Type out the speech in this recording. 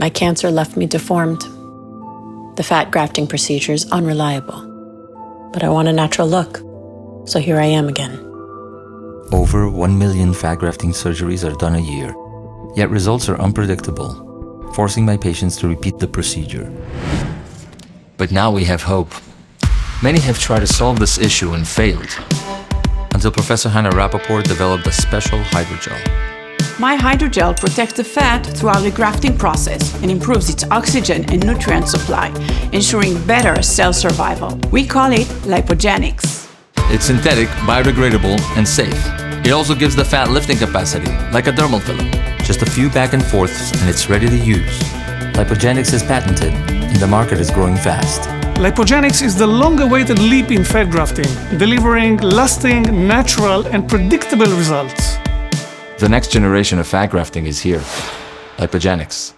My cancer left me deformed. The fat grafting procedure is unreliable. But I want a natural look, so here I am again. Over 1 million fat grafting surgeries are done a year, yet results are unpredictable, forcing my patients to repeat the procedure. But now we have hope. Many have tried to solve this issue and failed, until Professor Hannah Rappaport developed a special hydrogel. My hydrogel protects the fat throughout the grafting process and improves its oxygen and nutrient supply, ensuring better cell survival. We call it Lipogenyx. It's synthetic, biodegradable, and safe. It also gives the fat lifting capacity, like a dermal filler. Just a few back and forths, and it's ready to use. Lipogenyx is patented, and the market is growing fast. Lipogenyx is the long-awaited leap in fat grafting, delivering lasting, natural, and predictable results. The next generation of fat grafting is here. Lipogenyx.